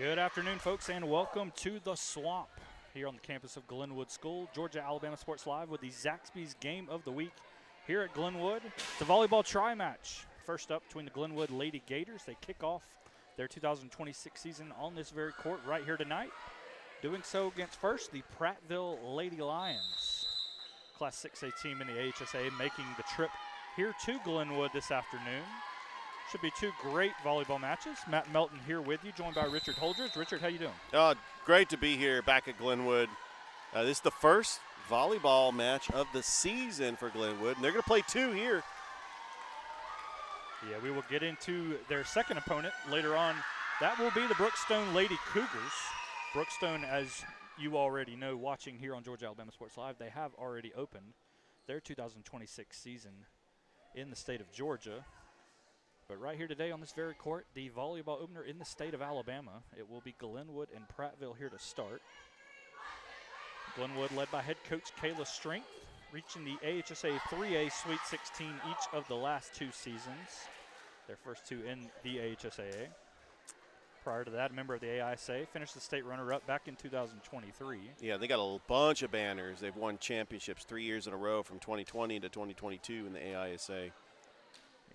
Good afternoon, folks, and welcome to the Swamp here on the campus of Glenwood School. Georgia-Alabama Sports Live with the Zaxby's Game of the Week here at Glenwood. It's a volleyball tri-match. First up between the Glenwood Lady Gators. They kick off their 2026 season on this very court right here tonight. Doing so against first the Prattville Lady Lions. Class 6A team in the AHSA making the trip here to Glenwood this afternoon. Should be two great volleyball matches. Matt Melton here with you, joined by Richard Holdridge. Richard, how you doing? Great to be here back at Glenwood. This is the first volleyball match of the season for Glenwood, and they're going to play two here. Yeah, we will get into their second opponent later on. That will be the Brookstone Lady Cougars. Brookstone, as you already know, watching here on Georgia-Alabama Sports Live, they have already opened their 2026 season in the state of Georgia. But right here today on this very court, the volleyball opener in the state of Alabama. It will be Glenwood and Prattville here to start. Glenwood led by head coach Kayla Strength, reaching the AHSA 3A Sweet 16 each of the last two seasons. Their first two in the AHSAA. Prior to that, a member of the AISA, finished the state runner-up back in 2023. Yeah, they got a bunch of banners. They've won championships 3 years in a row from 2020 to 2022 in the AISA.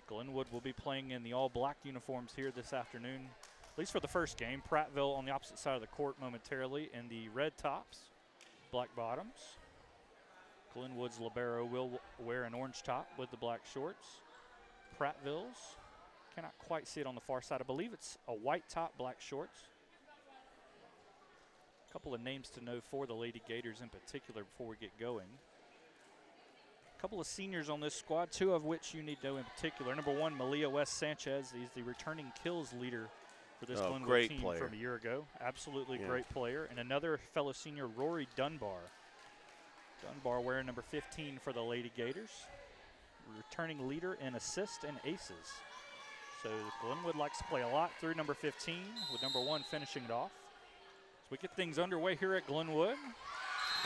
Glenwood will be playing in the all-black uniforms here this afternoon, at least for the first game. Prattville on the opposite side of the court momentarily in the red tops, black bottoms. Glenwood's libero will wear an orange top with the black shorts. Prattville's, cannot quite see it on the far side. I believe it's a white top, black shorts. A couple of names to know for the Lady Gators in particular before we get going. A couple of seniors on this squad, two of which you need to know in particular. Number one, Malia West Sanchez. He's the returning kills leader for this Glenwood team from a year ago. Absolutely great player. And another fellow senior, Rory Dunbar. Dunbar wearing number 15 for the Lady Gators. Returning leader in assists and aces. So Glenwood likes to play a lot through number 15, with number one finishing it off. So we get things underway here at Glenwood.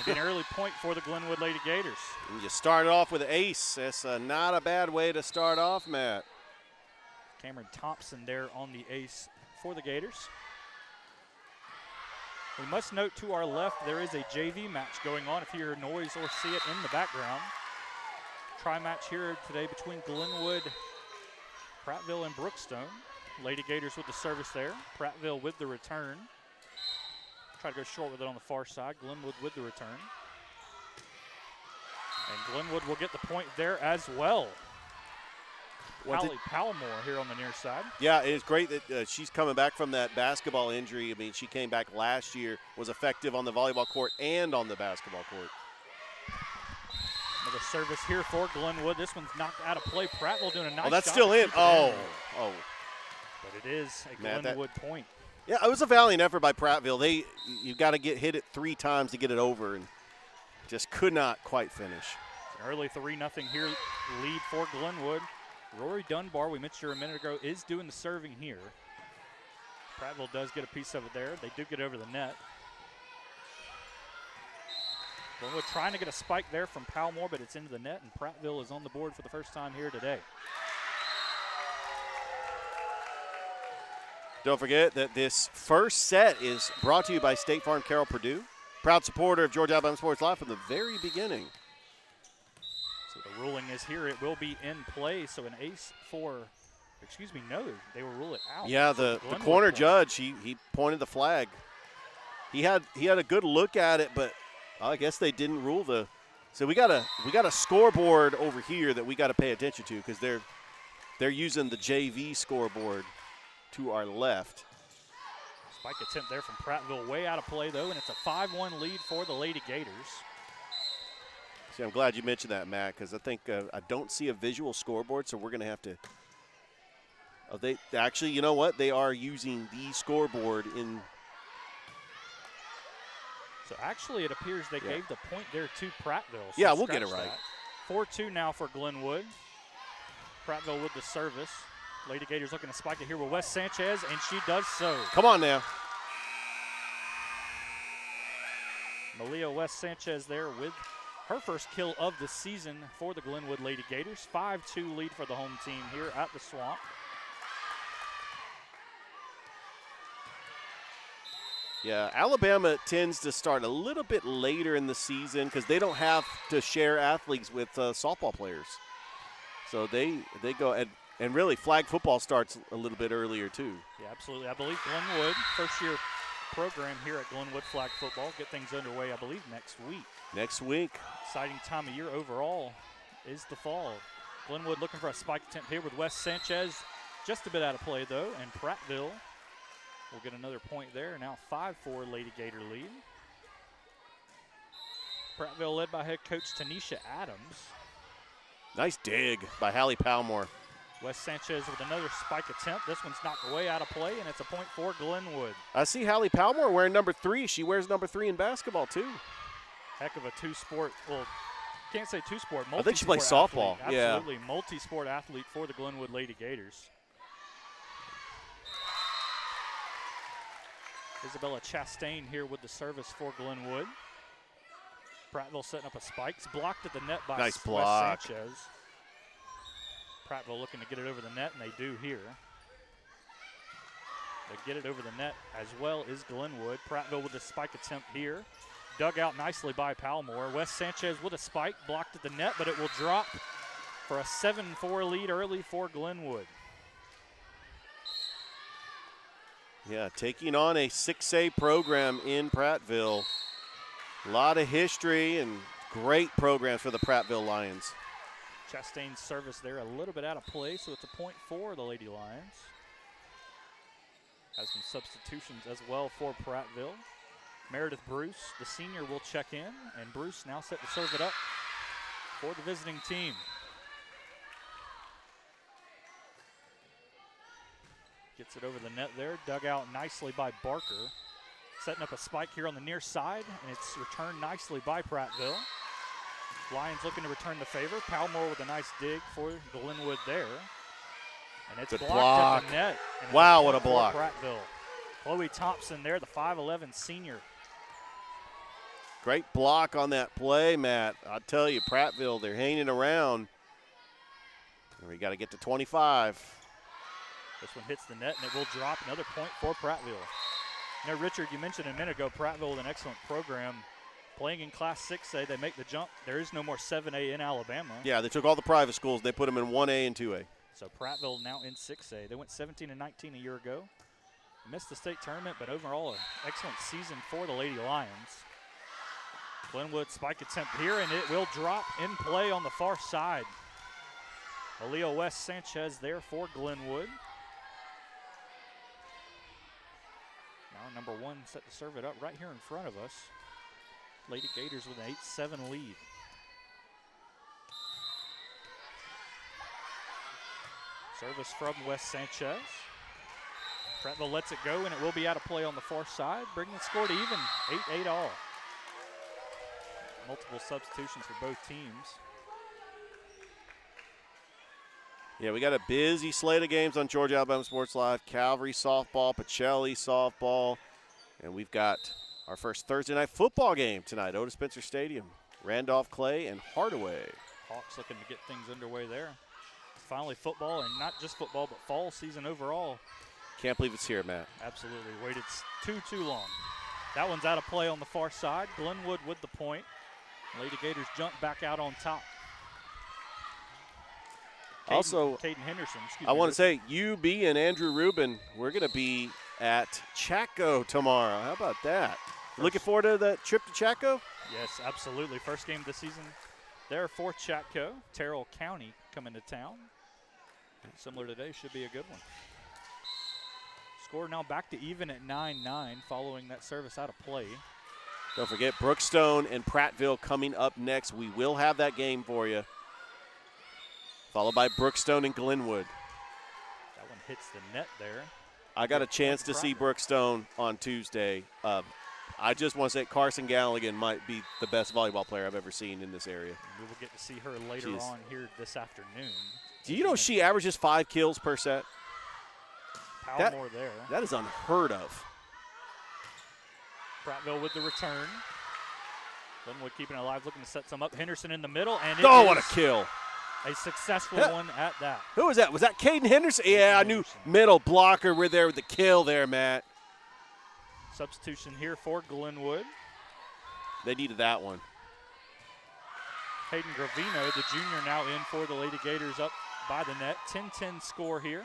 Maybe an early point for the Glenwood Lady Gators. And you started off with an ace. That's not a bad way to start off, Matt. Cameron Thompson there on the ace for the Gators. We must note to our left there is a JV match going on if you hear noise or see it in the background. Tri-match here today between Glenwood, Prattville, and Brookstone. Lady Gators with the service there. Prattville with the return. Try to go short with it on the far side. Glenwood with the return. And Glenwood will get the point there as well. Hallie Palmore here on the near side. Yeah, it is great that she's coming back from that basketball injury. I mean, she came back last year, was effective on the volleyball court and on the basketball court. Another service here for Glenwood. This one's knocked out of play. Prattville doing a nice job. Oh, that's still in. Oh. But it is a Glenwood point. Yeah, it was a valiant effort by Prattville. You got to hit it 3 times to get it over, and just could not quite finish. An early 3-0 here lead for Glenwood. Rory Dunbar, we mentioned her a minute ago, is doing the serving here. Prattville does get a piece of it there. They do get over the net. Glenwood trying to get a spike there from Palmore, but it's into the net, and Prattville is on the board for the first time here today. Don't forget that this first set is brought to you by State Farm Carroll Purdue, proud supporter of Georgia-Alabama Sports Live from the very beginning. So the ruling is here. It will be in play. So an ace for, they will rule it out. Yeah, the corner judge, he pointed the flag. He had a good look at it, but I guess they didn't rule the. So we got a scoreboard over here that we got to pay attention to because they're using the JV scoreboard to our left. Spike attempt there from Prattville, way out of play though, and it's a 5-1 lead for the Lady Gators. See, I'm glad you mentioned that, Matt, because I think I don't see a visual scoreboard, so we're going to have to. They actually, you know what? They are using the scoreboard in. So actually, it appears they gave the point there to Prattville. So yeah, we'll get it right. 4-2 now for Glenwood. Prattville with the service. Lady Gators looking to spike it here with West Sanchez, and she does so. Come on now. Malia West Sanchez there with her first kill of the season for the Glenwood Lady Gators. 5-2 lead for the home team here at the Swamp. Yeah, Alabama tends to start a little bit later in the season because they don't have to share athletes with softball players. So they go and really flag football starts a little bit earlier too. Yeah, absolutely. I believe Glenwood, first-year program here at Glenwood Flag Football, get things underway, I believe, next week. Next week. Exciting time of year overall is the fall. Glenwood looking for a spike attempt here with Wes Sanchez. Just a bit out of play, though, and Prattville will get another point there. Now 5-4 Lady Gator lead. Prattville led by head coach Tanisha Adams. Nice dig by Hallie Palmore. Wes Sanchez with another spike attempt. This one's knocked way out of play, and it's a point for Glenwood. I see Hallie Palmore wearing number 3. She wears number 3 in basketball, too. Heck of a two-sport, well, can't say two-sport, multi-sport I think she plays softball. Athlete. Absolutely, multi-sport athlete for the Glenwood Lady Gators. Isabella Chastain here with the service for Glenwood. Prattville setting up a spike. It's blocked at the net by nice Wes block. Sanchez. Prattville looking to get it over the net, and they do here. They get it over the net as well as Glenwood. Prattville with a spike attempt here. Dug out nicely by Palmore. Wes Sanchez with a spike, blocked at the net, but it will drop for a 7-4 lead early for Glenwood. Yeah, taking on a 6A program in Prattville. A lot of history and great programs for the Prattville Lions. Chastain's service there a little bit out of play, so it's a point for the Lady Lions. Has some substitutions as well for Prattville. Meredith Bruce, the senior, will check in, and Bruce now set to serve it up for the visiting team. Gets it over the net there, dug out nicely by Barker. Setting up a spike here on the near side, and it's returned nicely by Prattville. Lions looking to return the favor. Palmore with a nice dig for Glenwood there. And it's good blocked block. at the net. Wow, what a block. Prattville. Chloe Thompson there, the 5'11 senior. Great block on that play, Matt. I'll tell you, Prattville, they're hanging around. We got to get to 25. This one hits the net, and it will drop. Another point for Prattville. Now, Richard, you mentioned a minute ago, Prattville with an excellent program. Playing in Class 6A, they make the jump. There is no more 7A in Alabama. Yeah, they took all the private schools. They put them in 1A and 2A. So Prattville now in 6A. They went 17-19 a year ago. Missed the state tournament, but overall an excellent season for the Lady Lions. Glenwood spike attempt here, and it will drop in play on the far side. Aaliyah Wes Sanchez there for Glenwood. Now number 1 set to serve it up right here in front of us. Lady Gators with an 8-7 lead. Service from Wes Sanchez. Prattville lets it go, and it will be out of play on the far side, bringing the score to even, 8-8 all. Multiple substitutions for both teams. Yeah, we got a busy slate of games on Georgia Alabama Sports Live. Calvary softball, Pacelli softball, and we've got our first Thursday night football game tonight, Otis Spencer Stadium. Randolph Clay and Hardaway. Hawks looking to get things underway there. Finally football, and not just football, but fall season overall. Can't believe it's here, Matt. Absolutely. Waited too long. That one's out of play on the far side. Glenwood with the point. Lady Gators jump back out on top. Also, Caden Henderson. I want to say, UB and Andrew Rubin, we're going to be at Chaco tomorrow. How about that? Looking forward to that trip to Chaco? Yes, absolutely. First game of the season there for Chaco. Terrell County coming to town. Similar today, should be a good one. Score now back to even at 9-9 following that service out of play. Don't forget Brookstone and Prattville coming up next. We will have that game for you. Followed by Brookstone and Glenwood. That one hits the net there. I got a chance to see Brookstone on Tuesday. I just want to say Carson Galligan might be the best volleyball player I've ever seen in this area. We will get to see her later on here this afternoon. Do you know she averages 5 kills per set? Palmore there. That is unheard of. Prattville with the return. Glenwood keeping it alive, looking to set some up. Henderson in the middle, and what a kill. A successful one at that. Who was that? Was that Caden Henderson? Yeah, I knew middle blocker. We're there with the kill there, Matt. Substitution here for Glenwood. They needed that one. Hayden Gravino, the junior, now in for the Lady Gators, up by the net. 10-10 score here.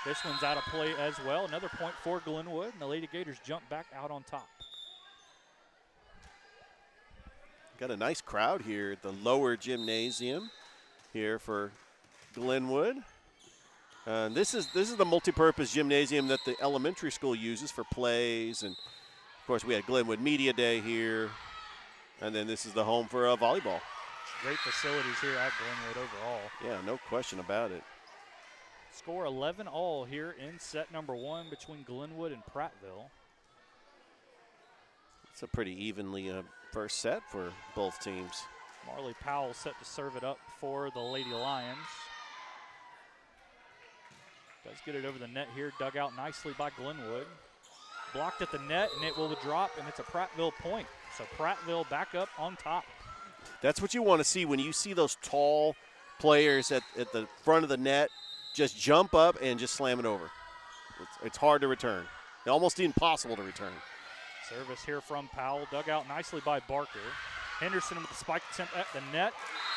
This one's out of play as well. Another point for Glenwood, and the Lady Gators jump back out on top. Got a nice crowd here at the lower gymnasium here for Glenwood. This is the multi-purpose gymnasium that the elementary school uses for plays, and of course we had Glenwood Media Day here, and then this is the home for volleyball. Great facilities here at Glenwood overall. Yeah, no question about it. Score 11-all here in set number 1 between Glenwood and Prattville. It's a pretty evenly first set for both teams. Marley Powell set to serve it up for the Lady Lions. Does get it over the net here, dug out nicely by Glenwood. Blocked at the net, and it will drop, and it's a Prattville point. So Prattville back up on top. That's what you want to see when you see those tall players at the front of the net just jump up and just slam it over. It's hard to return. Almost impossible to return. Service here from Powell, dug out nicely by Barker. Henderson with the spike attempt at the net.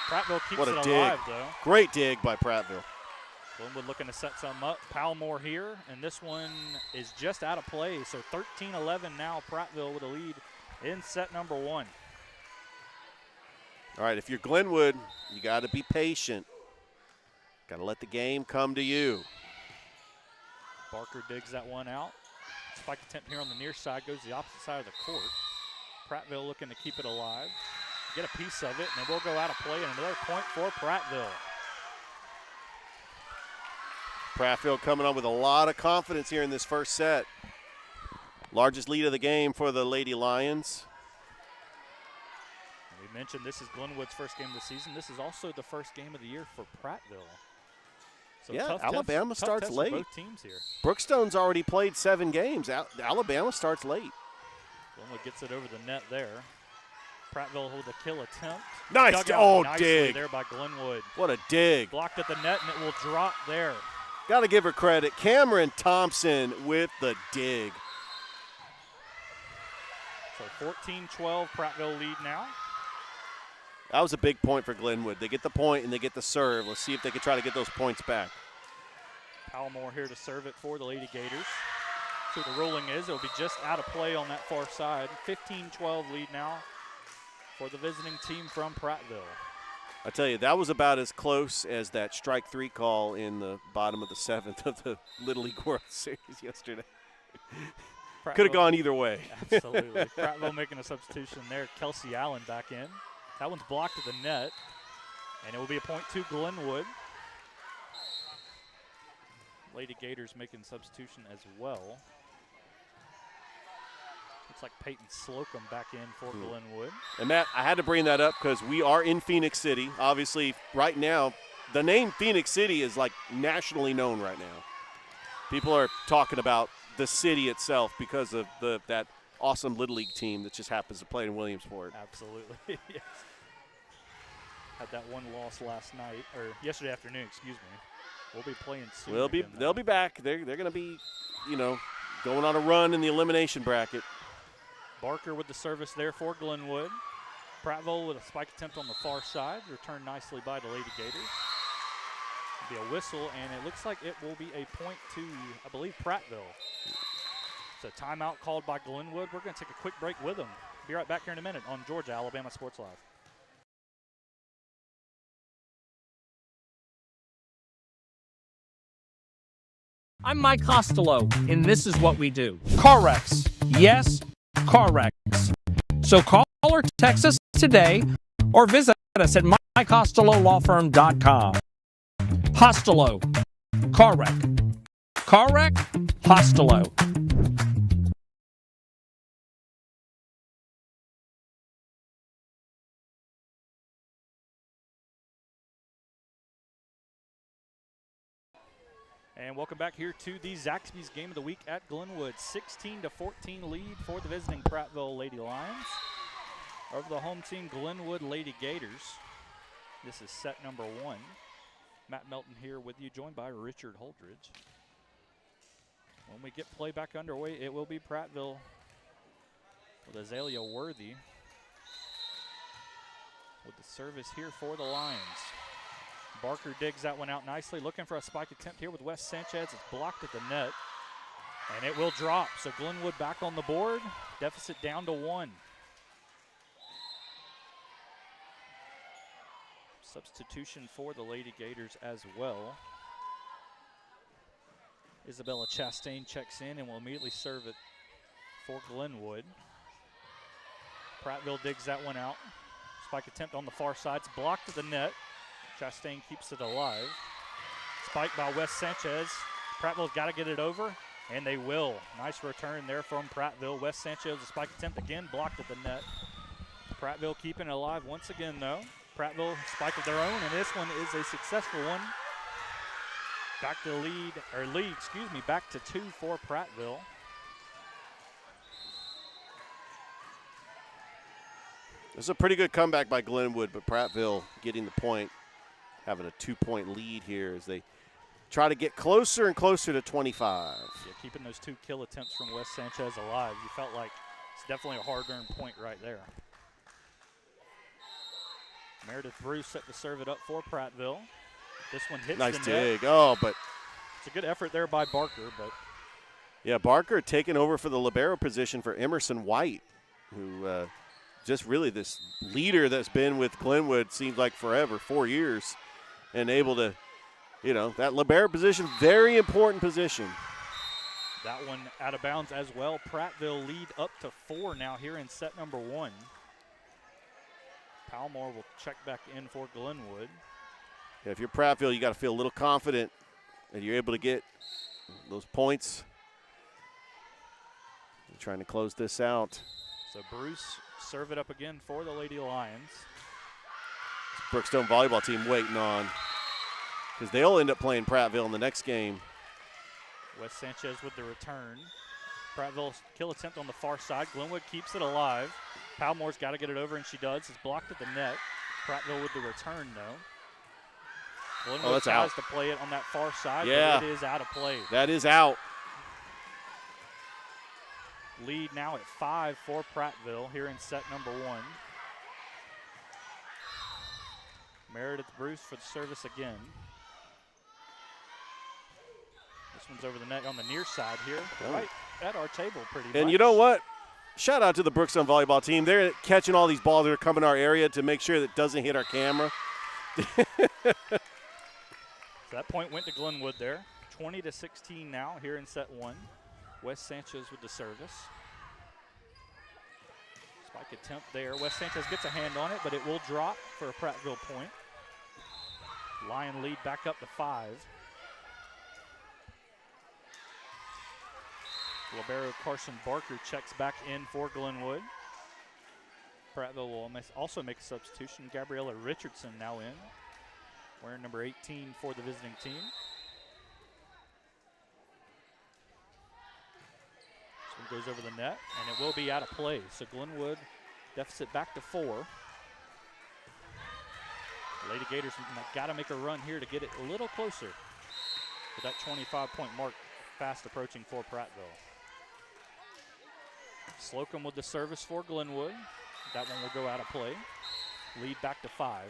Prattville keeps it alive, though. Great dig by Prattville. Glenwood looking to set something up. Powell here, and this one is just out of play. So 13-11 now, Prattville with a lead in set number 1. All right, if you're Glenwood, you got to be patient. Got to let the game come to you. Barker digs that one out. Spike attempt here on the near side, goes the opposite side of the court. Prattville looking to keep it alive. Get a piece of it, and it will go out of play, and another point for Prattville. Prattville coming on with a lot of confidence here in this first set. Largest lead of the game for the Lady Lions. We mentioned this is Glenwood's first game of the season. This is also the first game of the year for Prattville. So yeah, Alabama starts late. For both teams here. Brookstone's already played 7 games. Alabama starts late. Glenwood gets it over the net there. Prattville with a kill attempt. Nice, dig there by Glenwood. What a dig. Blocked at the net, and it will drop there. Got to give her credit. Cameron Thompson with the dig. So 14-12, Prattville lead now. That was a big point for Glenwood. They get the point and they get the serve. Let's see if they can try to get those points back. Powell here to serve it for the Lady Gators. So the ruling is it'll be just out of play on that far side. 15-12 lead now for the visiting team from Prattville. I tell you, that was about as close as that strike 3 call in the bottom of the 7th of the Little League World Series yesterday. Could have gone either way. Absolutely. Prattville making a substitution there. Kelsey Allen back in. That one's blocked at the net, and it will be a point to Glenwood. Lady Gators making substitution as well. Looks like Peyton Slocum back in for Glenwood. And Matt, I had to bring that up because we are in Phoenix City. Obviously, right now, the name Phoenix City is like nationally known right now. People are talking about the city itself because of that awesome Little League team that just happens to play in Williamsport. Absolutely, yes. Had that one loss last night, or yesterday afternoon, excuse me. We'll be playing soon. They'll be back. They're going to be, going on a run in the elimination bracket. Barker with the service there for Glenwood. Prattville with a spike attempt on the far side, returned nicely by the Lady Gators. It'll be a whistle, and it looks like it will be a point to, I believe, Prattville. So timeout called by Glenwood. We're going to take a quick break with them. Be right back here in a minute on Georgia Alabama Sports Live. I'm Mike Costello, and this is what we do. Car wrecks. Yes, car wrecks. So call or text us today or visit us at mycostelolawfirm.com. Costello. Car wreck. Car wreck? Costello. And welcome back here to the Zaxby's Game of the Week at Glenwood. 16-14 lead for the visiting Prattville Lady Lions. Over the home team, Glenwood Lady Gators. This is set number 1. Matt Melton here with you, joined by Richard Holdridge. When we get play back underway, it will be Prattville with Azalea Worthy with the service here for the Lions. Barker digs that one out nicely, looking for a spike attempt here with Wes Sanchez. It's blocked at the net, and it will drop. So Glenwood back on the board, deficit down to 1. Substitution for the Lady Gators as well. Isabella Chastain checks in and will immediately serve it for Glenwood. Prattville digs that one out. Spike attempt on the far side. It's blocked at the net. Chastain keeps it alive. Spike by Wes Sanchez. Prattville's got to get it over, and they will. Nice return there from Prattville. Wes Sanchez, a spike attempt again, blocked at the net. Prattville keeping it alive once again, though. Prattville spike of their own, and this one is a successful one. Back to back to 2 for Prattville. This is a pretty good comeback by Glenwood, but Prattville getting the point, having a 2-point lead here as they try to get closer and closer to 25. Yeah, keeping those 2 kill attempts from Wes Sanchez alive. You felt like it's definitely a hard-earned point right there. Meredith Bruce set to serve it up for Prattville. This one hits nice the net. dig. Oh, but it's a good effort there by Barker, but yeah, Barker taking over for the libero position for Emerson White, who just really this leader that's been with Glenwood seems like forever, 4 years, and able to, that libero position, very important position. That one out of bounds as well. Prattville lead up to 4 now here in set number 1. Palmore will check back in for Glenwood. Yeah, if you're Prattville, you got to feel a little confident that you're able to get those points. You're trying to close this out. So Bruce serve it up again for the Lady Lions. Brookstone volleyball team waiting on, because they'll end up playing Prattville in the next game. Wes Sanchez with the return. Prattville's kill attempt on the far side. Glenwood keeps it alive. Palmore's got to get it over, and she does. It's blocked at the net. Prattville with the return, though. Glenwood tries to play it on that far side, but it is out of play. That is out. Lead now at 5 for Prattville here in set number 1. Meredith Bruce for the service again. This one's over the net on the near side here, right at our table pretty much. And you know what? Shout out to the Brookstone volleyball team. They're catching all these balls that are coming our area to make sure that it doesn't hit our camera. So that point went to Glenwood there. 20-16 now here in set 1. Wes Sanchez with the service. Spike attempt there. Wes Sanchez gets a hand on it, but it will drop for a Prattville point. Lion lead back up to 5. Libero Carson Barker checks back in for Glenwood. Prattville will also make a substitution. Gabriella Richardson now in, wearing number 18 for the visiting team. This one goes over the net, and it will be out of play. So Glenwood deficit back to 4. Lady Gators got to make a run here to get it a little closer to that 25-point mark, fast approaching for Prattville. Slocum with the service for Glenwood. That one will go out of play. Lead back to 5.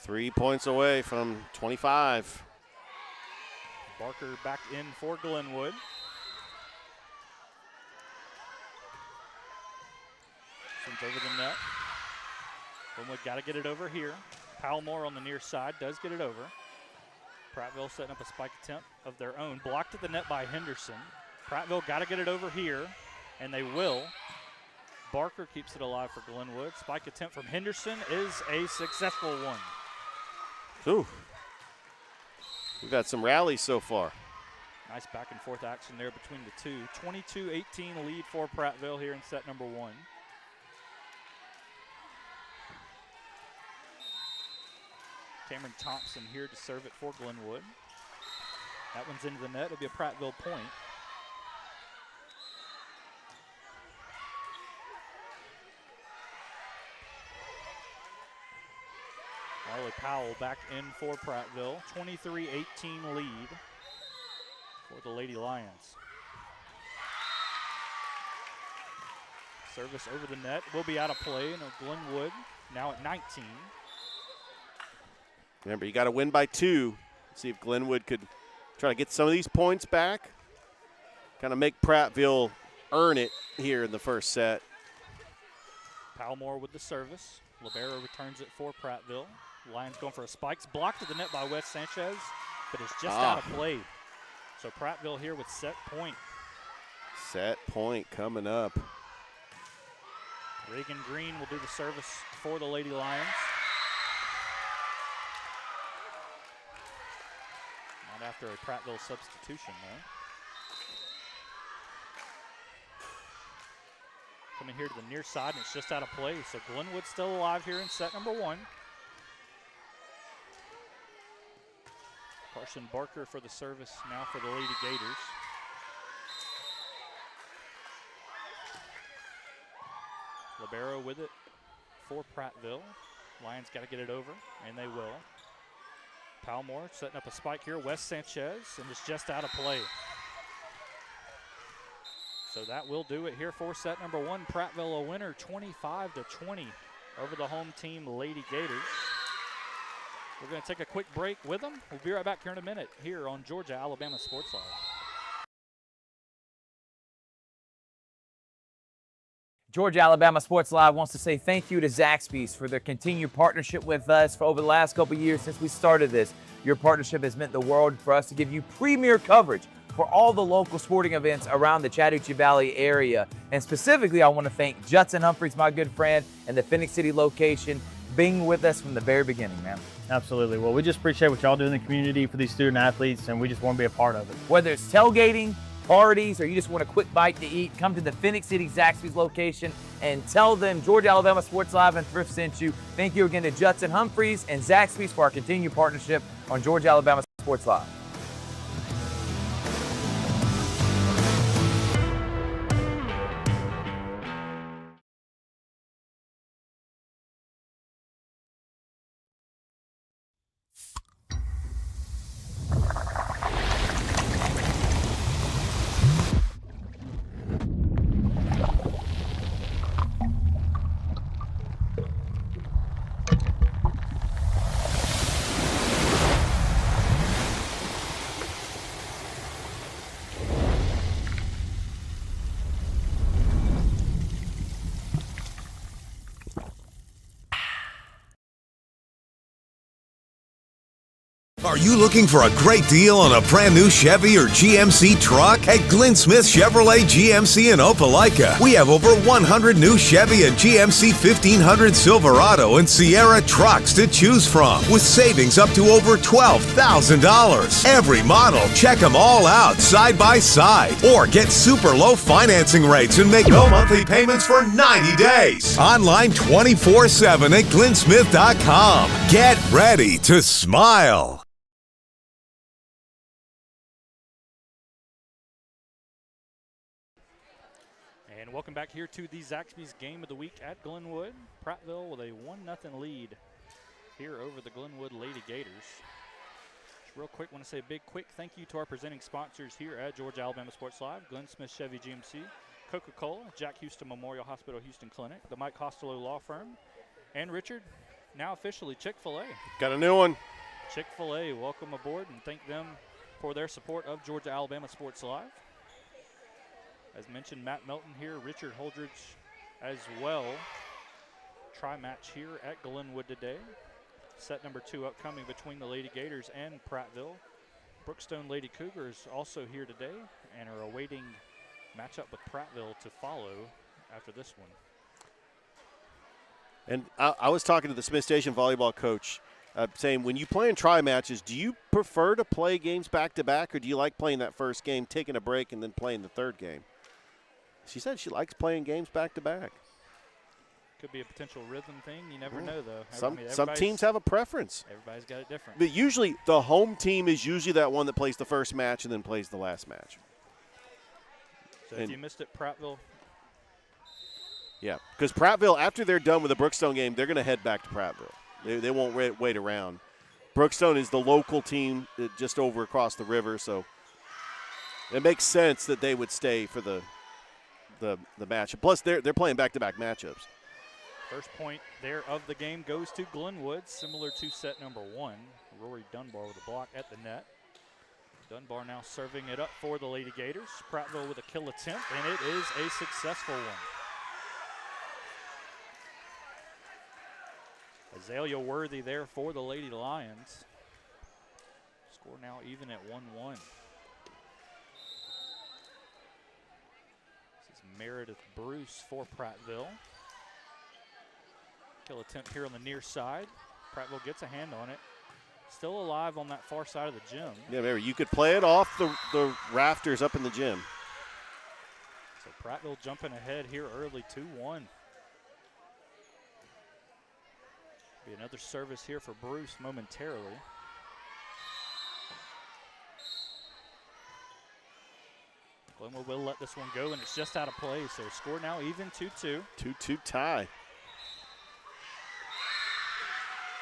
3 points away from 25. Barker back in for Glenwood. This one's over the net. Glenwood got to get it over here. Palmore on the near side does get it over. Prattville setting up a spike attempt of their own. Blocked at the net by Henderson. Prattville got to get it over here, and they will. Barker keeps it alive for Glenwood. Spike attempt from Henderson is a successful one. Ooh. We've got some rallies so far. Nice back and forth action there between the two. 22-18 lead for Prattville here in set number 1. Cameron Thompson here to serve it for Glenwood. That one's into the net. It'll be a Prattville point. Marley Powell back in for Prattville. 23-18 lead for the Lady Lions. Service over the net will be out of play, and Glenwood now at 19. Remember, you got to win by 2. See if Glenwood could try to get some of these points back. Kind of make Prattville earn it here in the first set. Palmore with the service. Libero returns it for Prattville. Lions going for a spike. It's blocked at the net by Wes Sanchez, but it's just out of play. So Prattville here with set point. Set point coming up. Reagan Green will do the service for the Lady Lions. Not after a Prattville substitution, though. Coming here to the near side, and it's just out of play. So Glenwood's still alive here in set number 1. Carson Barker for the service now for the Lady Gators. Libero with it for Prattville. Lions got to get it over, and they will. Palmore setting up a spike here. Wes Sanchez, and it's just out of play. So that will do it here for set number 1. Prattville a winner, 25-20 over the home team, Lady Gators. We're going to take a quick break with them. We'll be right back here in a minute here on Georgia Alabama Sports Live. Georgia Alabama Sports Live wants to say thank you to Zaxby's for their continued partnership with us for over the last couple of years since we started this. Your partnership has meant the world for us to give you premier coverage for all the local sporting events around the Chattahoochee Valley area. And specifically, I want to thank Judson Humphreys, my good friend, and the Phoenix City location, being with us from the very beginning, man. Absolutely. Well, we just appreciate what y'all do in the community for these student athletes, and we just want to be a part of it. Whether it's tailgating, parties, or you just want a quick bite to eat, come to the Phoenix City Zaxby's location and tell them Georgia Alabama Sports Live and Thrift sent you. Thank you again to Judson Humphreys and Zaxby's for our continued partnership on Georgia Alabama Sports Live. Are you looking for a great deal on a brand new Chevy or GMC truck? At Glenn Smith Chevrolet GMC in Opelika, we have over 100 new Chevy and GMC 1500 Silverado and Sierra trucks to choose from, with savings up to over $12,000. Every model, check them all out side by side, or get super low financing rates and make no monthly payments for 90 days. Online 24/7 at glennsmith.com. Get ready to smile. And welcome back here to the Zaxby's Game of the Week at Glenwood. Prattville with a 1-0 lead here over the Glenwood Lady Gators. Just real quick, want to say a big quick thank you to our presenting sponsors here at Georgia Alabama Sports Live: Glenn Smith Chevy GMC, Coca-Cola, Jack Houston Memorial Hospital Houston Clinic, the Mike Costello Law Firm, and Richard, now officially Chick-fil-A. Got a new one. Chick-fil-A, welcome aboard, and thank them for their support of Georgia Alabama Sports Live. As mentioned, Matt Melton here, Richard Holdridge as well. Tri-match here at Glenwood today. Set number 2 upcoming between the Lady Gators and Prattville. Brookstone Lady Cougars also here today and are awaiting matchup with Prattville to follow after this one. And I was talking to the Smith Station volleyball coach, saying when you play in tri-matches, do you prefer to play games back-to-back, or do you like playing that first game, taking a break, and then playing the third game? She said she likes playing games back-to-back. Could be a potential rhythm thing. You never know, though. Some teams have a preference. Everybody's got it different. But usually the home team is usually that one that plays the first match and then plays the last match. So if you missed it, Prattville. Yeah, because Prattville, after they're done with the Brookstone game, they're going to head back to Prattville. They won't wait around. Brookstone is the local team just over across the river, so it makes sense that they would stay for the the matchup. Plus, they're playing back-to-back matchups. First point there of the game goes to Glenwood, similar to set number 1. Rory Dunbar with a block at the net. Dunbar now serving it up for the Lady Gators. Prattville with a kill attempt, and it is a successful one. Azalea Worthy there for the Lady Lions. Score now even at 1-1. This is Meredith Bruce for Prattville. Kill attempt here on the near side. Prattville gets a hand on it. Still alive on that far side of the gym. Yeah, remember, you could play it off the rafters up in the gym. So Prattville jumping ahead here early, 2-1. Be another service here for Bruce momentarily. Glenwood will let this one go, and it's just out of play. So score now even 2-2. 2-2 tie.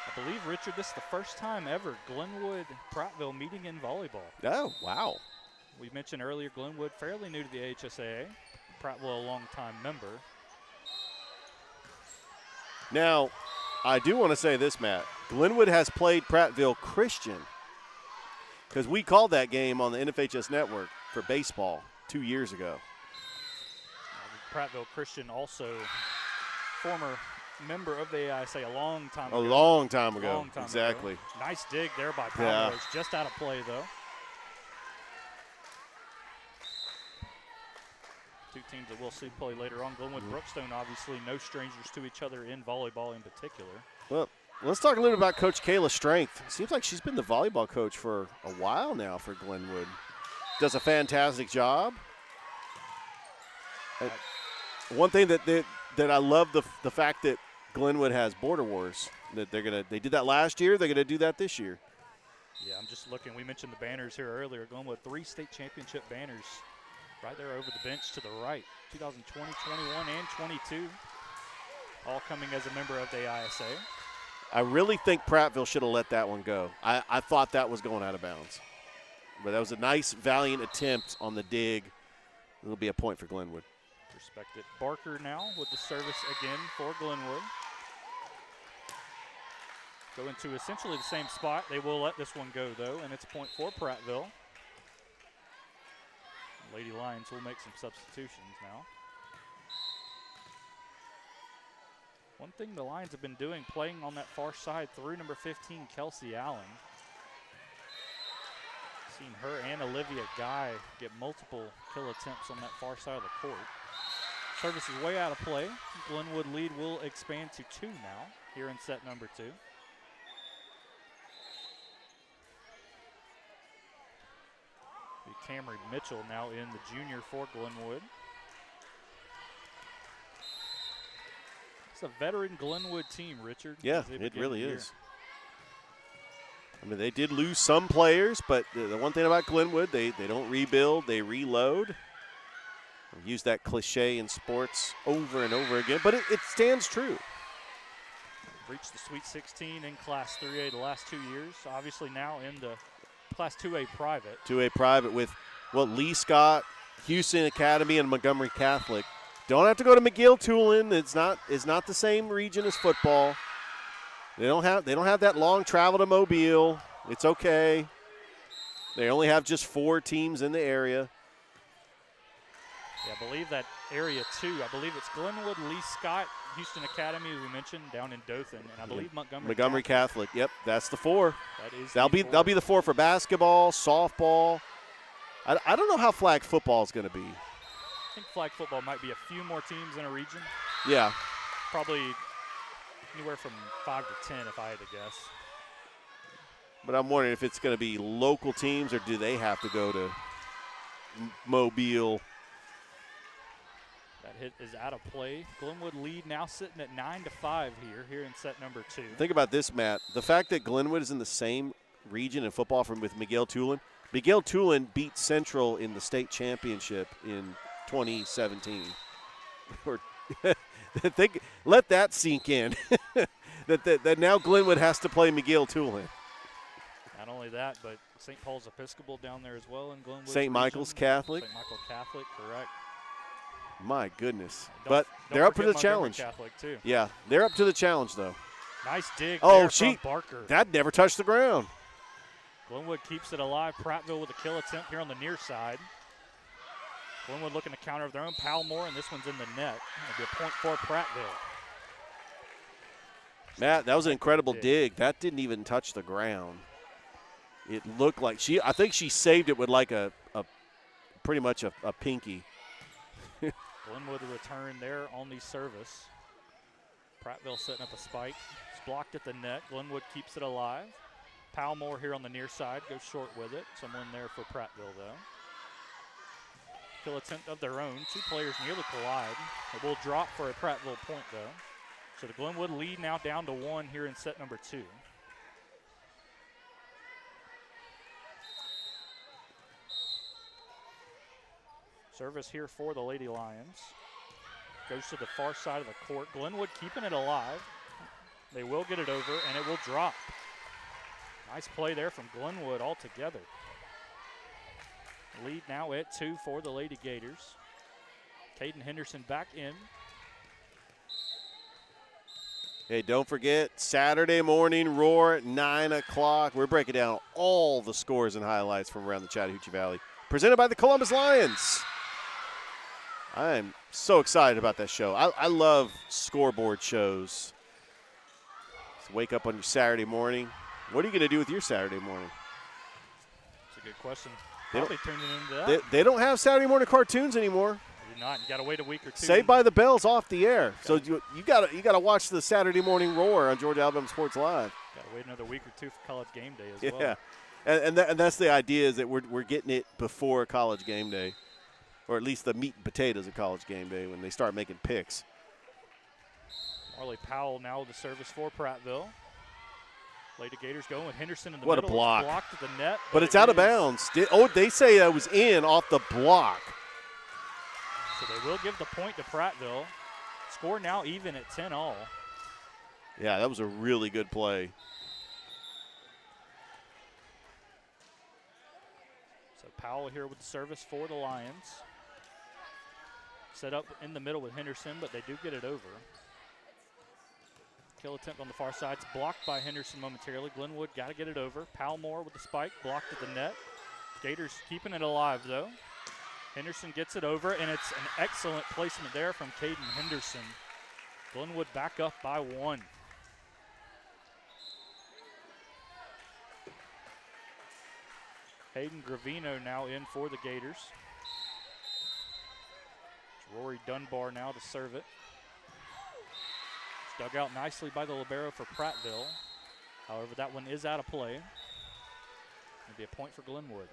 I believe, Richard, this is the first time ever Glenwood Prattville meeting in volleyball. Oh, wow. We mentioned earlier Glenwood fairly new to the HSAA. Prattville a longtime member. Now, I do want to say this, Matt. Glenwood has played Prattville Christian because we called that game on the NFHS network for baseball 2 years ago. Prattville Christian also former member of the AISA a long time ago. A long time ago. Long time exactly. ago. Nice dig there by Prattville. It's just out of play, though. Two teams that we'll see play later on. Glenwood Brookstone, obviously no strangers to each other in volleyball in particular. Well, let's talk a little bit about Coach Kayla Strength. Seems like she's been the volleyball coach for a while now for Glenwood. Does a fantastic job. One thing that I love the fact that Glenwood has Border Wars. That they did that last year. They're gonna do that this year. Yeah, I'm just looking. We mentioned the banners here earlier. Glenwood 3 state championship banners right there over the bench to the right. 2020, 21, and 22. All coming as a member of the ISA. I really think Prattville should have let that one go. I thought that was going out of bounds. But that was a nice, valiant attempt on the dig. It'll be a point for Glenwood. Respect it. Barker now with the service again for Glenwood. Go into essentially the same spot. They will let this one go, though, and it's a point for Prattville. Lady Lions will make some substitutions now. One thing the Lions have been doing, playing on that far side through number 15, Kelsey Allen. Seen her and Olivia Guy get multiple kill attempts on that far side of the court. Service is way out of play. Glenwood lead will expand to 2 now here in set number 2. Camry Mitchell now in the junior for Glenwood. It's a veteran Glenwood team, Richard. Yeah, it really is. I mean, they did lose some players, but the one thing about Glenwood, they don't rebuild, they reload. I've used that cliche in sports over and over again, but it stands true. Reached the Sweet 16 in Class 3A the last 2 years. Obviously now in the Class 2A private. 2A private with, Lee Scott, Houston Academy, and Montgomery Catholic. Don't have to go to McGill-Tulane. It's not the same region as football. They don't have that long travel to Mobile. It's okay. They only have just 4 teams in the area. Yeah, I believe that area 2. I believe it's Glenwood, Lee Scott, Houston Academy, as we mentioned, down in Dothan, and I believe Montgomery Catholic. Yep, that's the 4. That'll be the 4 for basketball, softball. I don't know how flag football is going to be. I think flag football might be a few more teams in a region. Yeah. Probably anywhere from 5 to 10 if I had to guess. But I'm wondering if it's going to be local teams or do they have to go to Mobile? That hit is out of play. Glenwood lead now sitting at 9-5 here in set number 2. Think about this, Matt. The fact that Glenwood is in the same region in football with McGill-Tulane. McGill-Tulane beat Central in the state championship in 2017. Let that sink in. that now Glenwood has to play McGill-Tulane. Not only that, but St. Paul's Episcopal down there as well in Glenwood. St. Michael's Catholic. St. Michael Catholic, correct. My goodness. Don't- But don't they're up for forget the Montgomery challenge. Catholic, too. Yeah, they're up to the challenge, though. Nice dig Oh, there from Barker. that never touched the ground. Glenwood keeps it alive. Prattville with a kill attempt here on the near side. Glenwood looking to counter of their own. Palmore, and this one's in the net. It'll be a point for Prattville. Matt, that was an incredible dig. That didn't even touch the ground. It looked like I think she saved it with like a pretty much a pinky. Glenwood a return there on the service. Prattville setting up a spike. It's blocked at the net. Glenwood keeps it alive. Palmore here on the near side goes short with it. Someone there for Prattville, though. Kill attempt of their own. Two players nearly collide. It will drop for a Prattville point, though. So the Glenwood lead now down to 1 here in set number 2. Service here for the Lady Lions. Goes to the far side of the court. Glenwood keeping it alive. They will get it over, and it will drop. Nice play there from Glenwood altogether. Lead now at 2 for the Lady Gators. Caden Henderson back in. Hey, don't forget, Saturday morning roar at 9 o'clock. We're breaking down all the scores and highlights from around the Chattahoochee Valley. Presented by the Columbus Lions. I am so excited about that show. I love scoreboard shows. So wake up on your Saturday morning. What are you going to do with your Saturday morning? That's a good question. Probably turning into that. They don't have Saturday morning cartoons anymore. Do not. You got to wait a week or two. Saved by the Bell's off the air. So you got to watch the Saturday morning roar on Georgia Alabama Sports Live. Got to wait another week or two for College Game Day as well. Yeah, and that's the idea, is that we're getting it before College Game Day, or at least the meat and potatoes of College Game Day when they start making picks. Marley Powell now with the service for Prattville. Lady Gators going with Henderson in the What a middle. block. It's blocked at the net. But it's out of bounds. They say that was in off the block. So they will give the point to Prattville. Score now even at 10-all. Yeah, that was a really good play. So Powell here with the service for the Lions. Set up in the middle with Henderson, but they do get it over. Kill attempt on the far side. It's blocked by Henderson momentarily. Glenwood got to get it over. Palmore with the spike, blocked at the net. Gators keeping it alive, though. Henderson gets it over, and it's an excellent placement there from Caden Henderson. Glenwood back up by 1. Hayden Gravino now in for the Gators. It's Rory Dunbar now to serve it. It's dug out nicely by the libero for Prattville. However, that one is out of play. It'll be a point for Glenwood.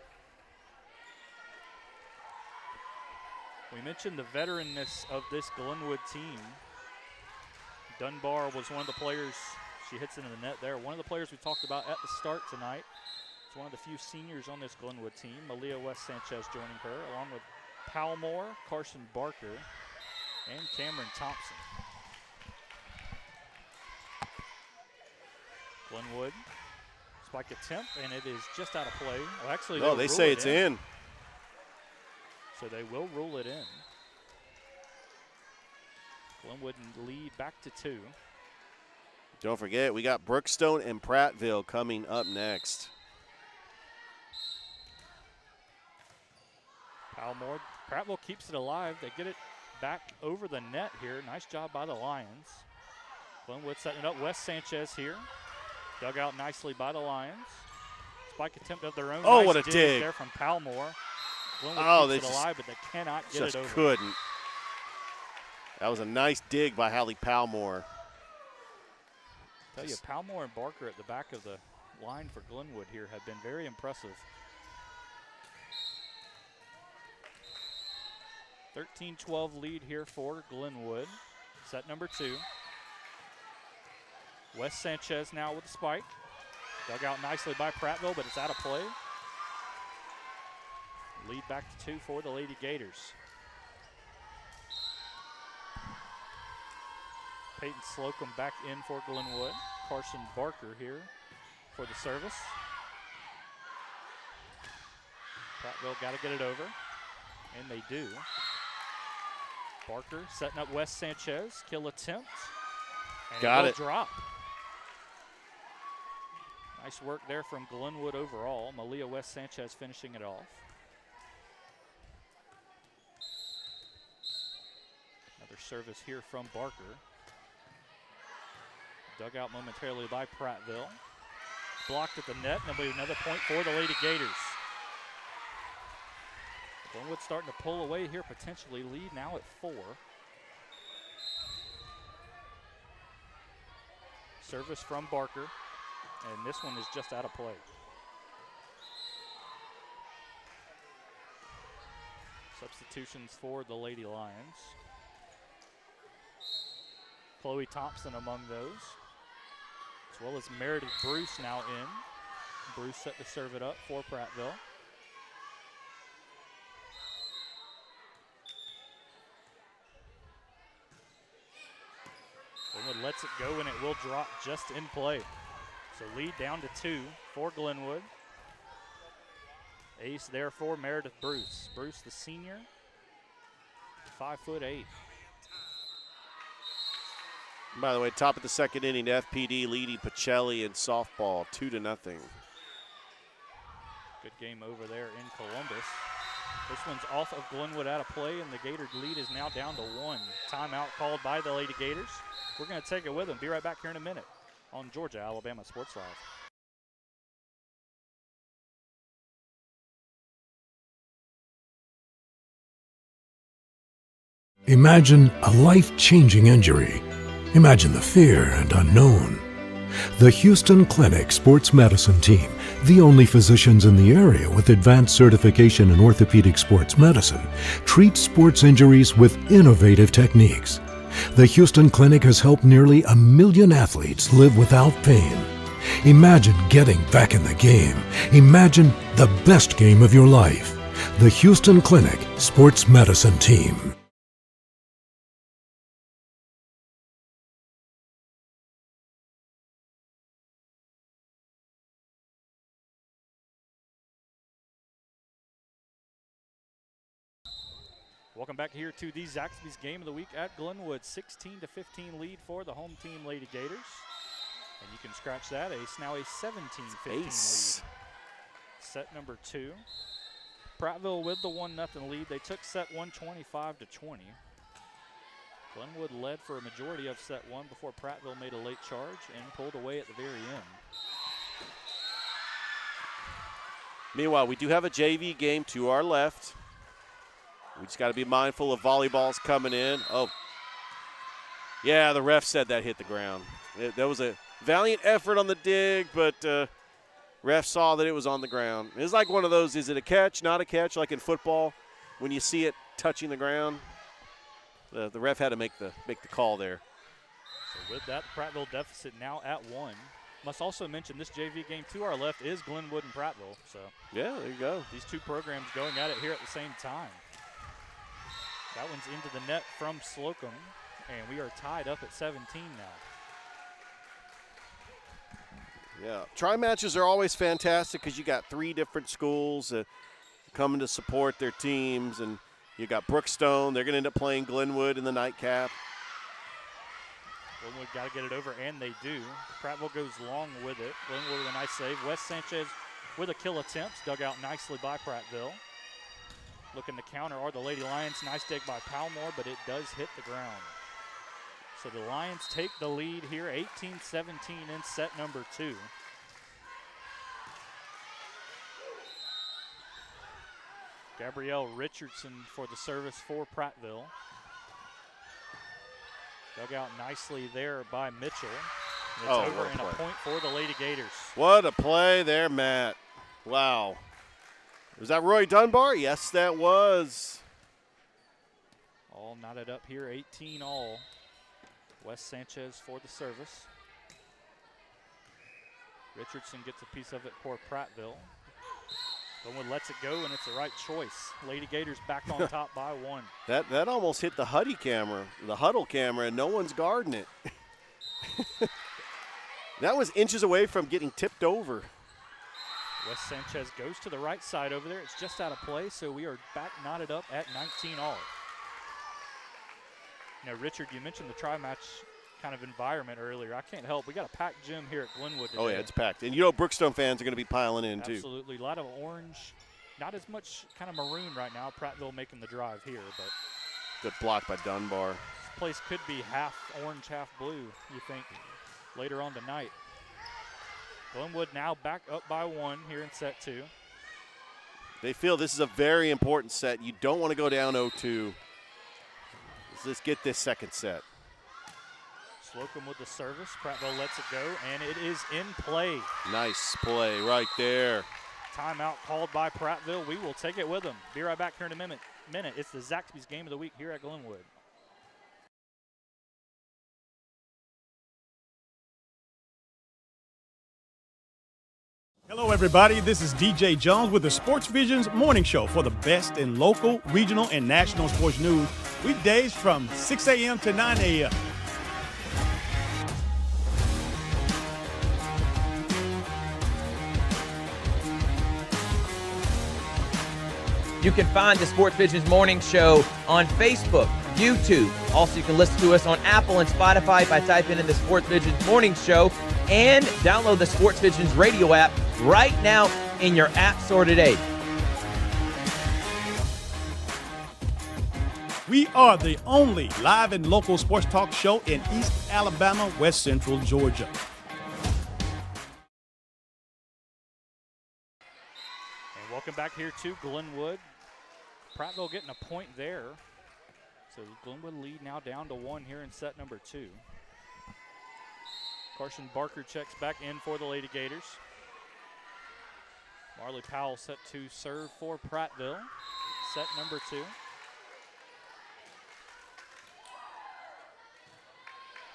We mentioned the veteranness of this Glenwood team. Dunbar was one of the players. She hits into the net there. One of the players we talked about at the start tonight. It's one of the few seniors on this Glenwood team. Malia West Sanchez joining her, along with Palmore, Carson Barker, and Cameron Thompson. Glenwood, spike attempt, and it is just out of play. Well, actually, No, they say it's in. So they will rule it in. Glenwood lead back to 2. Don't forget, we got Brookstone and Prattville coming up next. Palmore, Prattville keeps it alive. They get it back over the net here. Nice job by the Lions. Glenwood setting it up. Wes Sanchez here. Dug out nicely by the Lions. Spike attempt of their own. Oh, nice what a dig there from Palmore. Oh, Glenwood keeps it alive, but they cannot get Just it over. couldn't. That was a nice dig by Hallie Palmore. I tell you, Palmore and Barker at the back of the line for Glenwood here have been very impressive. 13-12 lead here for Glenwood. Set number 2. Wes Sanchez now with the spike. Dug out nicely by Prattville, but it's out of play. Lead back to 2 for the Lady Gators. Peyton Slocum back in for Glenwood. Carson Barker here for the service. Prattville got to get it over, and they do. Barker setting up Wes Sanchez. Kill attempt. And Got will it. Drop. Nice work there from Glenwood overall. Malia Wes Sanchez finishing it off. Another service here from Barker. Dug out momentarily by Prattville. Blocked at the net, and there'll be another point for the Lady Gators. Glenwood starting to pull away here, potentially lead now at 4. Service from Barker, and this one is just out of play. Substitutions for the Lady Lions. Chloe Thompson among those, as well as Meredith Bruce now in. Bruce set to serve it up for Prattville. Glenwood lets it go, and it will drop just in play. So lead down to 2 for Glenwood. Ace there for Meredith Bruce. Bruce, the senior, 5'8". By the way, top of the second inning, FPD leading Pacelli in softball 2-0. Good game over there in Columbus. This one's off of Glenwood out of play, and the Gator lead is now down to 1. Timeout called by the Lady Gators. We're going to take it with them. Be right back here in a minute on Georgia Alabama Sports Live. Imagine a life-changing injury. Imagine the fear and unknown. The Houston Clinic Sports Medicine Team, the only physicians in the area with advanced certification in orthopedic sports medicine, treats sports injuries with innovative techniques. The Houston Clinic has helped nearly 1 million athletes live without pain. Imagine getting back in the game. Imagine the best game of your life. The Houston Clinic Sports Medicine Team. Welcome back here to the Zaxby's Game of the Week at Glenwood. 16-15 lead for the home team Lady Gators. And you can scratch that. Ace now a 17-15 lead. Set number 2. Prattville with the 1-0 lead. They took set 1 25-20. Glenwood led for a majority of set 1 before Prattville made a late charge and pulled away at the very end. Meanwhile, we do have a JV game to our left. We just got to be mindful of volleyballs coming in. Oh, yeah, the ref said that hit the ground. That was a valiant effort on the dig, but ref saw that it was on the ground. It's like one of those, is it a catch, not a catch, like in football when you see it touching the ground? The ref had to make the call there. So with that, the Prattville deficit now at 1. Must also mention this JV game to our left is Glenwood and Prattville. So yeah, there you go. These two programs going at it here at the same time. That one's into the net from Slocum, and we are tied up at 17 now. Yeah, tri-matches are always fantastic because you got 3 different schools coming to support their teams, and you got Brookstone. They're going to end up playing Glenwood in the nightcap. Glenwood got to get it over, and they do. Prattville goes long with it. Glenwood with a nice save. Wes Sanchez with a kill attempt, dug out nicely by Prattville. Looking to counter are the Lady Lions. Nice dig by Palmore, but it does hit the ground. So the Lions take the lead here, 18-17 in set number 2. Gabrielle Richardson for the service for Prattville. Dug out nicely there by Mitchell. It's over and a point for the Lady Gators. What a play there, Matt. Wow. Was that Roy Dunbar? Yes, that was. All knotted up here, 18 all. Wes Sanchez for the service. Richardson gets a piece of it for Prattville. Glenwood lets it go, and it's the right choice. Lady Gators back on top by 1. That almost hit the huddle camera, and no one's guarding it. That was inches away from getting tipped over. Wes Sanchez goes to the right side over there. It's just out of play, so we are back knotted up at 19 all. Richard, you mentioned the tri-match kind of environment earlier. I can't help. We got a packed gym here at Glenwood today. Oh, yeah, it's packed. And Brookstone fans are going to be piling in, too. Absolutely. A lot of orange. Not as much kind of maroon right now. Prattville making the drive here, but good block by Dunbar. This place could be half orange, half blue, you think, later on tonight. Glenwood now back up by 1 here in set 2. They feel this is a very important set. You don't want to go down 0-2. Let's get this second set. Slocum with the service. Prattville lets it go, and it is in play. Nice play right there. Timeout called by Prattville. We will take it with them. Be right back here in a minute. It's the Zaxby's Game of the Week here at Glenwood. Hello, everybody. This is DJ Jones with the Sports Vision's Morning Show for the best in local, regional, and national sports news. Weekdays from 6 a.m. to 9 a.m. You can find the Sports Vision's Morning Show on Facebook, YouTube. Also, you can listen to us on Apple and Spotify by typing in the Sports Vision's Morning Show, and download the Sports Vision's radio app right now in your app store today. We are the only live and local sports talk show in East Alabama, West Central Georgia. And welcome back here to Glenwood. Prattville getting a point there. So Glenwood lead now down to 1 here in set number 2. Carson Barker checks back in for the Lady Gators. Marley Powell set to serve for Prattville. Set number 2.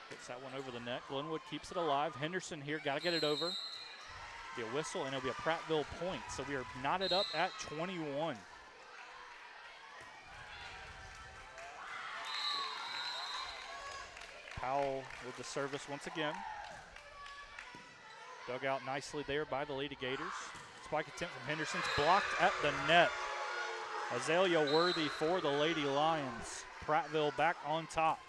Gets that one over the net. Glenwood keeps it alive. Henderson here, got to get it over. Be a whistle, and it'll be a Prattville point. So we are knotted up at 21. Powell with the service once again. Dug out nicely there by the Lady Gators. Spike attempt from Henderson's blocked at the net. Azalea Worthy for the Lady Lions. Prattville back on top.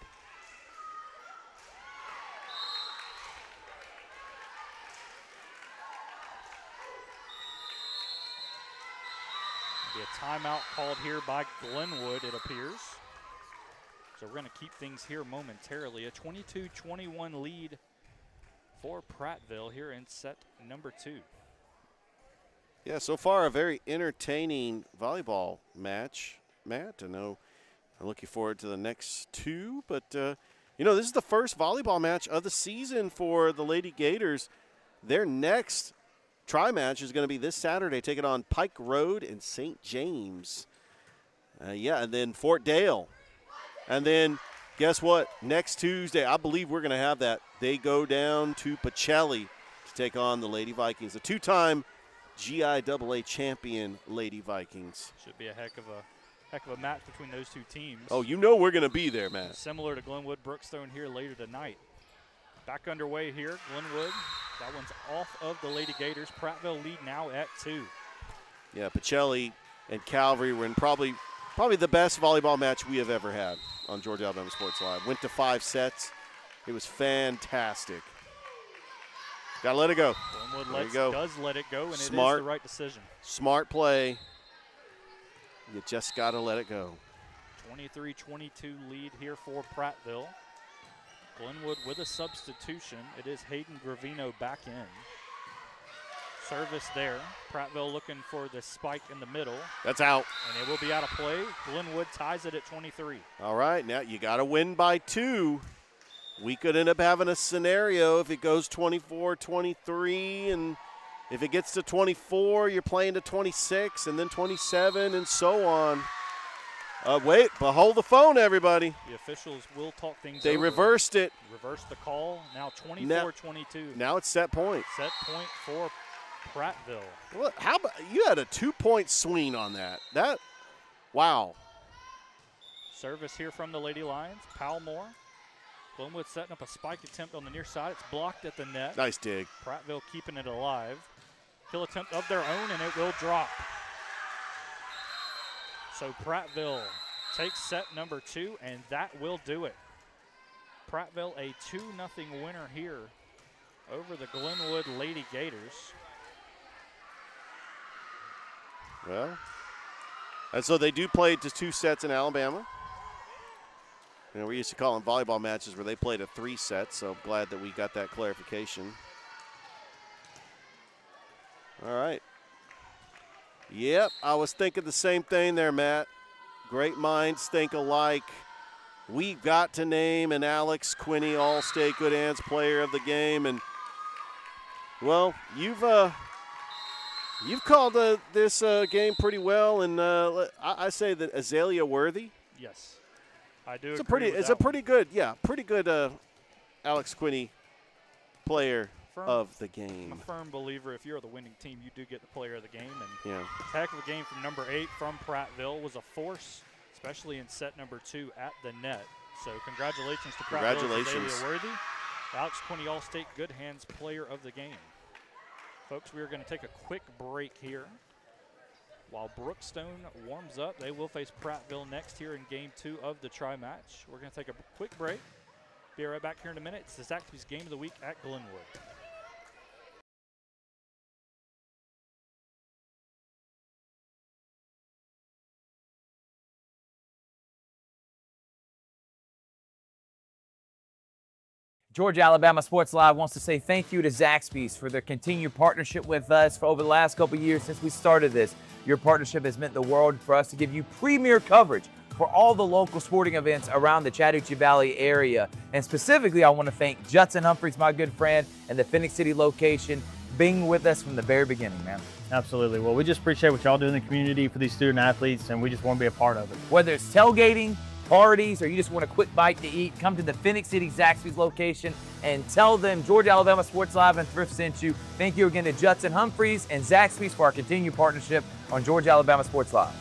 Be a timeout called here by Glenwood, it appears. So we're going to keep things here momentarily. A 22-21 lead for Prattville here in set number 2. Yeah, so far a very entertaining volleyball match, Matt. I know I'm looking forward to the next 2, but this is the first volleyball match of the season for the Lady Gators. Their next tri-match is going to be this Saturday, taking on Pike Road and St. James. And then Fort Dale. And then, guess what? Next Tuesday, I believe we're going to have that. They go down to Pacelli to take on the Lady Vikings, the 2-time GIAA champion Lady Vikings. Should be a heck of a match between those two teams. Oh, we're going to be there, Matt. Similar to Glenwood Brookstone here later tonight. Back underway here, Glenwood. That one's off of the Lady Gators. Prattville lead now at 2. Yeah, Pacelli and Calvary were in probably the best volleyball match we have ever had on Georgia Alabama Sports Live. Went to 5 sets. It was fantastic. Got to let it go. Glenwood does let it go, and Smart, it is the right decision. Smart play. You just got to let it go. 23-22 lead here for Prattville. Glenwood with a substitution. It is Hayden Gravino back in. Service there. Prattville looking for the spike in the middle. That's out. And it will be out of play. Glenwood ties it at 23. All right, now you got to win by 2. We could end up having a scenario if it goes 24-23, and if it gets to 24, you're playing to 26, and then 27, and so on. Wait, but hold the phone, everybody. The officials will talk things They over. reversed it. Reversed the call. Now 24-22. Now it's set point. Set point for Prattville. Well, how about you had a 2-point swing on that? Wow. Service here from the Lady Lions. Powellmore. Glenwood setting up a spike attempt on the near side. It's blocked at the net. Nice dig. Prattville keeping it alive. Kill attempt of their own, and it will drop. So Prattville takes set number 2, and that will do it. Prattville a 2-0 winner here over the Glenwood Lady Gators. Well, and so they do play to 2 sets in Alabama. You know, we used to call them volleyball matches where they played a 3 set, so I'm glad that we got that clarification. All right. Yep, I was thinking the same thing there, Matt. Great minds think alike. We got to name an Alex Quinney All-State Good Hands Player of the Game, and well, you've called this game pretty well, and I say that Azalea Worthy. Yes, I do. It's a pretty good Alex Quinney player of the game. I'm a firm believer if you're the winning team, you do get the player of the game. And yeah, attack of the game from number 8 from Prattville was a force, especially in set number 2 at the net. So congratulations to Prattville. Congratulations. Azalea Worthy, Alex Quinney All-State Good Hands Player of the Game. Folks, we are going to take a quick break here. While Brookstone warms up, they will face Prattville next here in Game 2 of the Trimatch. We're going to take a quick break. Be right back here in a minute. It's the Zaxby's Game of the Week at Glenwood. Georgia Alabama Sports Live wants to say thank you to Zaxby's for their continued partnership with us for over the last couple years since we started this. Your partnership has meant the world for us to give you premier coverage for all the local sporting events around the Chattahoochee Valley area. And specifically, I want to thank Judson Humphreys, my good friend, and the Phoenix City location being with us from the very beginning, man. Absolutely. Well, we just appreciate what y'all do in the community for these student athletes, and we just want to be a part of it. Whether it's tailgating, parties, or you just want a quick bite to eat, come to the Phoenix City Zaxby's location and tell them Georgia Alabama Sports Live and Thrift sent you. Thank you again to Judson Humphreys and Zaxby's for our continued partnership on Georgia Alabama Sports Live.